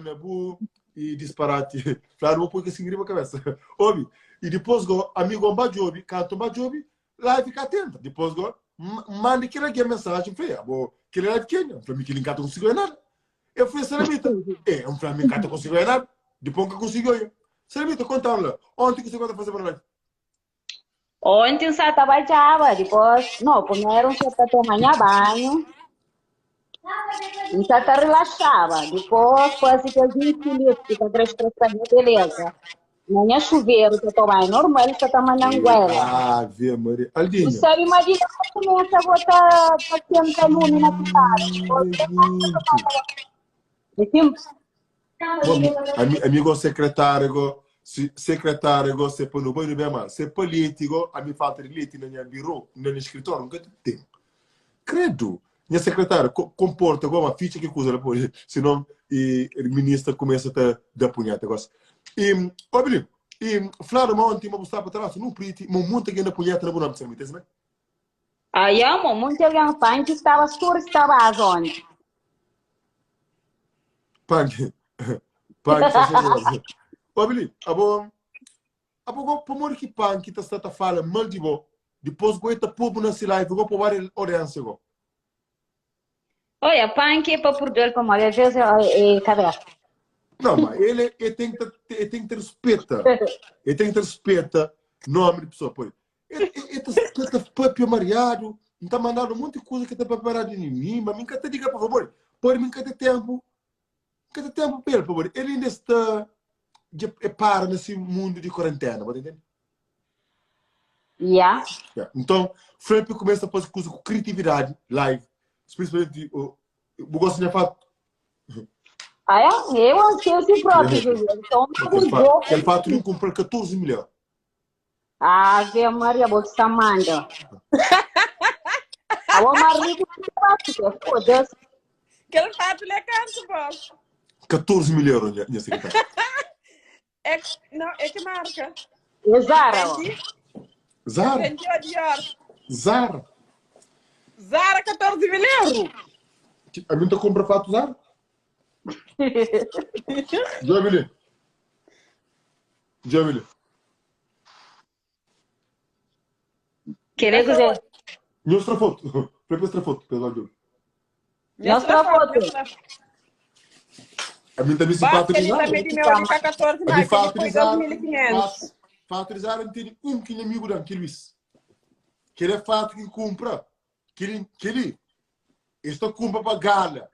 Nebu e disparate. Claro, vou pôr que se engriba a cabeça. Ouve, e depois, amigo Bajobi, canto Bajobi, lá fica atento. Depois, manda aquela mensagem feia. Que ele é pequeno, para mim que ele não conseguiu nada. Eu fui a Saramita. Para mim que não conseguiu nada. Depois que conseguiu eu. Saramita, conta-me lá. Ontem que você vai fazer para nós? Ontem só trabalhava, depois, não, primeiro você está tomando banho, você está relaxava, depois quase que 20 litros, que está 3 beleza. Não é chuveiro, você toma normal, você está mananguela. Ave Maria. E Aldinha. sabe, imagina que começa a botar paciente lume na cidade. Amigo secretário, secretário, se põe no banho bem mal. Se político, a mim falta de leite na minha biro, no escritório, nunca tem. Credo. Minha secretária comporta igual uma ficha que usa depois, senão o ministro começa a dar punhata. E, olha, e Flávio, ontem, eu estava para trás, não priti, mas muito que ainda punhata na boa, não me Aí, amo, muito alguém que estava escuro, estava às 11. Punk, senhor. Olha, por que punk está falando mal de você, depois que está povo na cidade, vou provar a audiência. Olha, punk é para perder como às vezes é cadastro. Não, mas ele tem que ter respeito. Ele tem que ter respeito no nome de pessoa. Ele está próprio mariado, está mandando um monte de coisa que está preparado em mim, mas nunca te diga, por favor, por mim, nunca tempo para ele, por favor. Ele ainda está para nesse mundo de quarentena, pode entender? Yeah. Então, Felipe começa a fazer coisa com criatividade, live, especialmente o gosto de fato. Ah, é? Eu ansioso próprio, então ele fato não compra 14 milhões. Ave Maria, você manda. Alô, marido, foda-se. Aquele fato ele é canto, boss. 14 milhões, minha secretária. Não, é que marca. É Zara. Zara. Zara. Zara, 14 mil euros. A mim está compra fato Zara? Jovem. Querer dizer. Mostra a foto. Mostra a foto, pelo amor. Mostra a foto. A mim também se fatrizar. A mim fatrizar não tem que inimigo não, que Luís. Que ele é fato que compra. Que ele está compra para gala.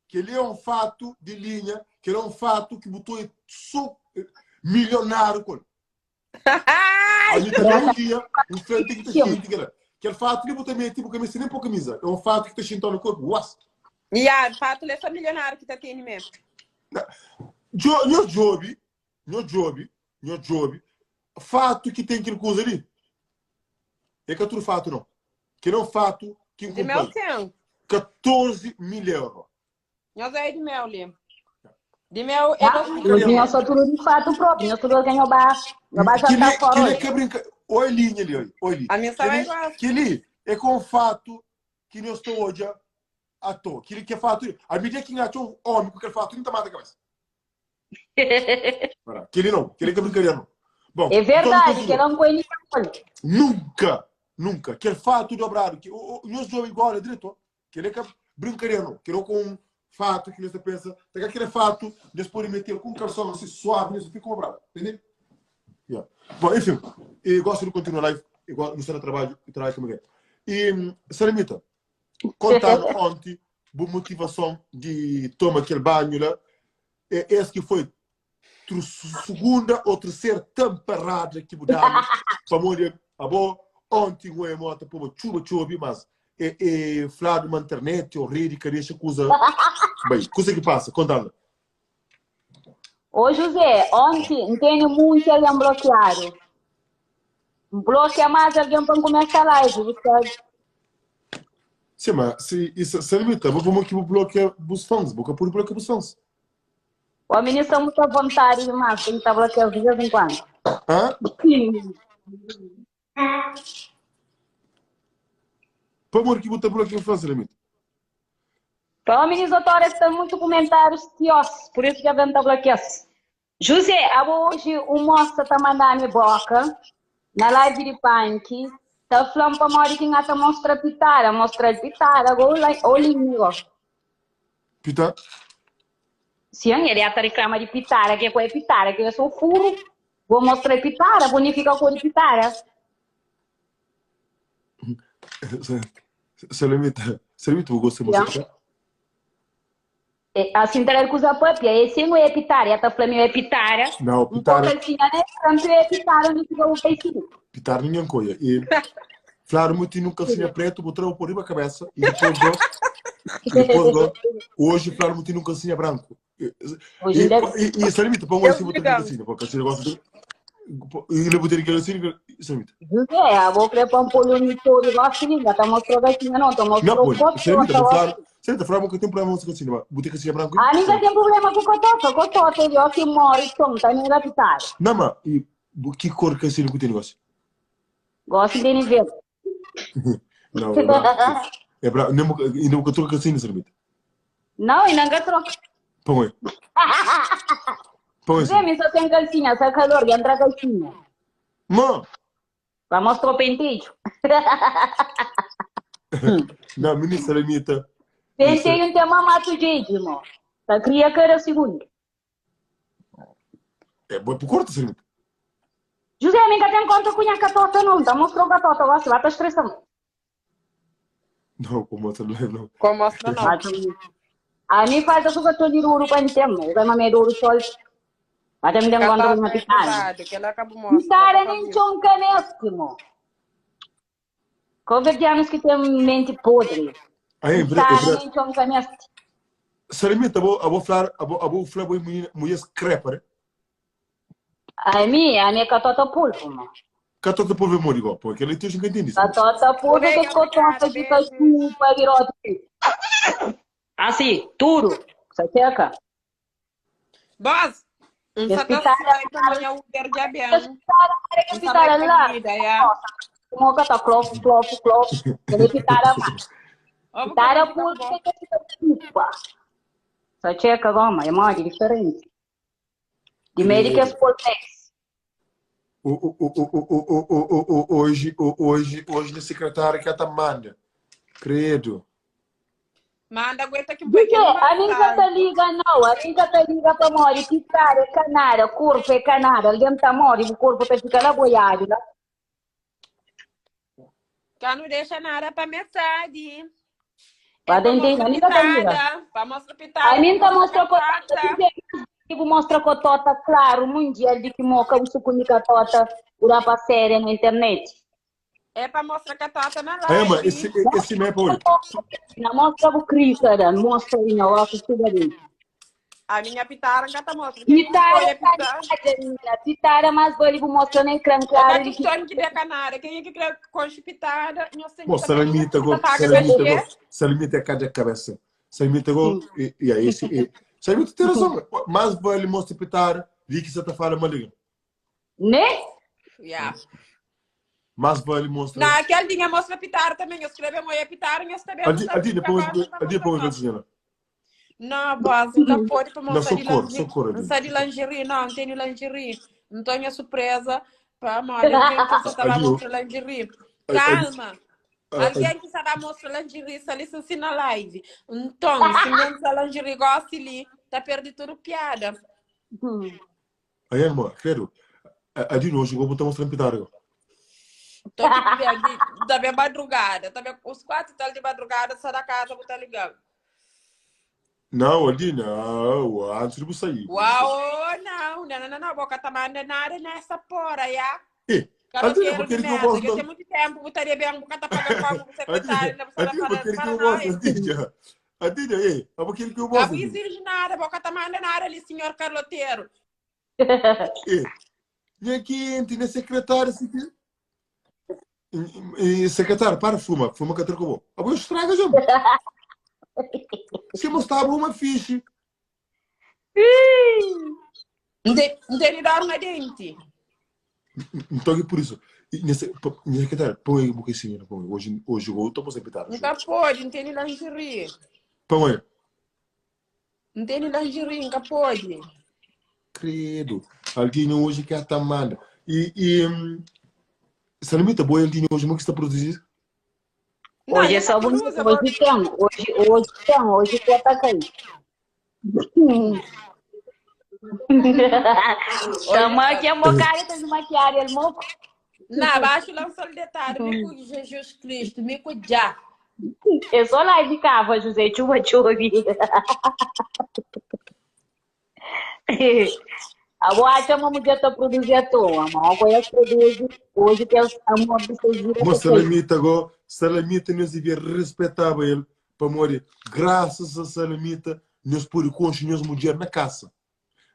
Que ele é fato de linha. Que ele é fato que botou milionário com. A gente tem um dia, um frente que está cheio. Que é fato que botou tipo camisa nem por camisa. É fato que está cheio no corpo. Uas. E a fato é só milionário que está aqui mesmo. Meu job, fato que tem aquele coisa ali. É que é tudo fato, não. Que não fato que de mel tem. 14 mil euros. Nós é de mel, ali. De mel é só tudo de fato próprio. Nós tudo ganhamos baixo. Que brinca. Olha a linha ali, olha. A minha estava igual. Que ali é com fato que nós estou hoje à toa. Que é fato. A medida que achou o homem com aquele fato, não está mais da cabeça. Que ele não. Que ele é brincadeira, não. Bom, é verdade, então, que não foi nunca. Aquele fato dobrado. Que nós jogamos igual, é direito. Que ele é brincadeira, não. Que não com fato que você pensa. Tem aquele fato, eles podem meter com um calção assim suave, eles ficam bravo. Entendeu? Yeah. Bom, enfim, eu gosto de continuar live, igual no seu trabalho comigo. E, Saramita, contar ontem a motivação de tomar aquele banho lá, esse que foi segunda ou terceira temporada que mudamos para morrer a boa. Ontem eu ia moto para chuva, mas falar na internet, ou rede, que deixa coisa. Bem, coisa que passa, conta-me. Ô José, ontem tenho muito alguém bloqueado. Bloqueia mais alguém para começar a live, sabe? Sim, mas se limita, vamos que bloquear os fãs, vou por bloquear os fãs. O ministro muito à vontade demais, ele está bloqueando de vez em quando. Hã? Por que você bloqueia os fãs, limita? Para mim, os autores estão muito comentários tiosos, por isso que a venda bloqueia. José, hoje o moço está mandando boca na live de punk. Está falando para Mori que está mostra pitara, agora o língua. Pita? Sim, ele está reclamando de pitara, que é pitara, que eu sou furo. Vou mostrar pitara, bonifica a cor de pitara. Se limita o gosto de música? Assim, terá que usar papia. Esse não é pitara, está falando é pitara. Não, pitara. Um pouco assim, né? Tanto é pitara, não fica o peixe. Pitara ninguém coia. E, claro, muito num calcinha preto, botou por riba a cabeça e depois hoje, claro, muito num calcinha branco. E se limita, põe assim, botar calcinha, porque calcinha gosta de. E ele botar calcinha, se limita. A boca para um polonito de vacina, está mostrando assim, não, está mostrando foto. Se limita, claro. Se limita, claro, que tem problema com calcinha, botar calcinha branco. Ah, ninguém tem problema com cotota, ele ó que mora, está nem na pitara. Não, mas que cor calcinha que tem negócio? Gosto de nível. Não, é bravo. Ainda nunca troca calcinha, se limita. Não, e não troca. Põe. Põe. Vem, só tem calcinha, só calor, e entra calcinha. Mano! Vai mostrar o pentejo. Não, menina, limita. Penteio tem uma mato de irmão. Só cria cara segundo. É bom pro corte, se limita. José, nunca tem conta com a catota, não. Tá mostrando a catota, você vai estar estressando. Não, como mostra live, não. Como mostra não. A mim falta só que eu de ouro para entender. Vai me dar ouro sol. Mas me tem conta com a pitara. Pitara nem chonca neste, Convertianos que tem mente podre. Pitara nem chonca neste. Se limita, eu vou falar mulher scrapper. A minha catota pulpo, mano. Catota pulpo morre igual, porque ele tem que entender isso. Catota pulpo que catota de cachupa virou. Assim, tudo. Você quer? Boss, um satisfeito para o Uber de avião. Pitara lá. Como que tá clop. Ele pitara mais. Pitara pulpo que cachupa. Você checa, goma, é mais diferente. De médicas polpex. Hoje na secretária que ela manda. Credo. Manda, aguenta aqui um pouquinho. A minha tá liga, não. A minha tá liga para morrer. Pitara é canara, corpo é canara. Alguém tá morrendo, o corpo tá ficando boiado. Já não deixa nada para metade. Para entender, a minha tá liga. Para mostrar pitara. A minha tá mostrando vou mostrar com a tota, claro, mundial de que moca o suco de catota ura para série na internet. É para mostrar que a tota na live. É, mas esse não é para não mostra o Cris, cara, mostra aí na hora que estiver ali. A minha pitara já tá mostrando. Pitara, mas vou vou mostrar na ecrã, claro. Que história que é canara, quem é que quer coxa pitara? Se limita a cada cabeça. Se limita e aí esse sabe que tem razão, mas vale mostrar pitar, vi que você está falando maligno. Né? Yeah. Mas vale mostrar. Não, aquele dia mostra pitar também, eu escrevi a mulher pitar e eu também. Depois calcinha. Não, boss, não pode para mostrar de lingerie, não tenho lingerie. Não tenho surpresa para mostrar que você estava mostrando lingerie. Calma. Alguém que sabe mostrar lingerie, se ali se na live. Então, se não se lingerie gosta ali, tá perdendo tudo piada. Aí, irmã, quero. A de hoje, vou botar mostrando pitar. Tô aqui, da minha madrugada. Os 4 da madrugada, só da casa, vou estar ligando. Não, ali não. Antes de você sair. Uau, não. Boca tá mandando nada nessa porra, já. Eu tenho muito tempo, botaria bem, porque tá pagando como secretário, não exige nada, boca tá mandando nada ali, senhor Carloteiro. E aqui, na secretária, secretário, para fuma que eu trocou. Eu estraga, já. Se mostrava uma ficha. Não tem dar uma dente. Então é por isso. Secretário, põe aí um pouquinho. Hoje eu estou para secretário. Nunca pode, não tem lingerie. Põe aí. Não tem lingerie, nunca pode. Credo. Alguém hoje que está manda. Salamita boa, alguém hoje como que está produzindo? Hoje é só bonito, hoje tem. Hoje tu tá caindo. Tama aqui a mocada tá de maquiar ele moco. Na baixo lança o detalhe, me com Jesus Cristo, me com já. Eu sou lá de cava, José, chuva. A boa chama mulher tá produzindo a tua, mas agora produz hoje que a moda se vira. Mas Salamita nós devia respeitar ele para morrer. Graças a Salamita nós por nós mulher na casa.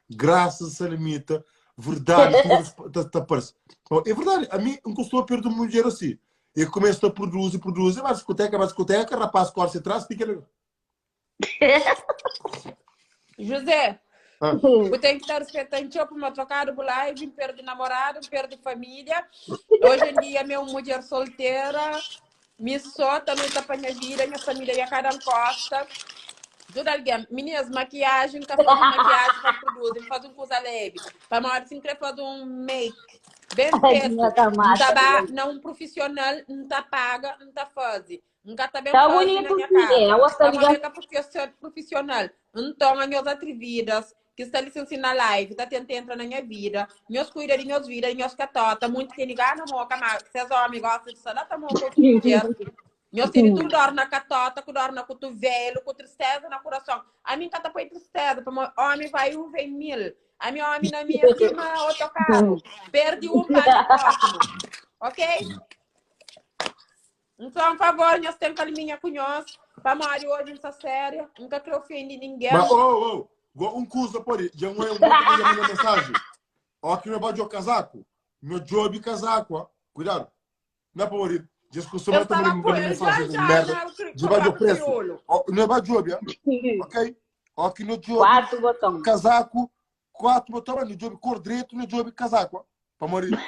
Graças a Salamita, verdade, é verdade, a mim não custou a perder uma mulher assim. Eu começo a produzir, vai discoteca, rapaz, corre atrás, fica legal. José, eu tenho que estar respeitando para uma trocada por live, perder namorado, perder família. Hoje em dia, minha mulher solteira, me solta, não está para minha vida, minha família ia cada costa. Tudo alguém, meninas, maquiagem, tá fazendo maquiagem para produzir, faz coisa leve. Para uma hora assim, quer fazer make bem feito. Não um profissional, não tá paga, não tá fazendo. Nunca tá bem fazendo na minha casa. Tá uma profissional. Então, as minhas atrevidas, que está licenciando na live, tá tentando entrar na minha vida, meus cuida de minhas vidas, meus catota, muito que ninguém não moca, mas vocês homens gostam de salar, tá moca, meus filhos tudo dorme na catota, tudo dorme na cotovelo, com tristeza no coração. A minha cata põe tristeza, para homem vai vem 1000. A minha homem na minha firma outro carro. Perdi para o próximo. Ok? Então, por favor, nós temos que eliminar com nós. Para Mari hoje, essa série. Nunca que eu ofendi ninguém. Mas, um curso, por aí. Já não é uma mensagem. Ó, que não é de casaco. Meu job casaco, Cuidado. Não é para morir. Discussão é também uma mensagem de merda. De baixo preço. Não é para job, ok? Ó, que no job. 4 botões. Casaco, 4 botões. No job cor direito, no job casaco. Para morir.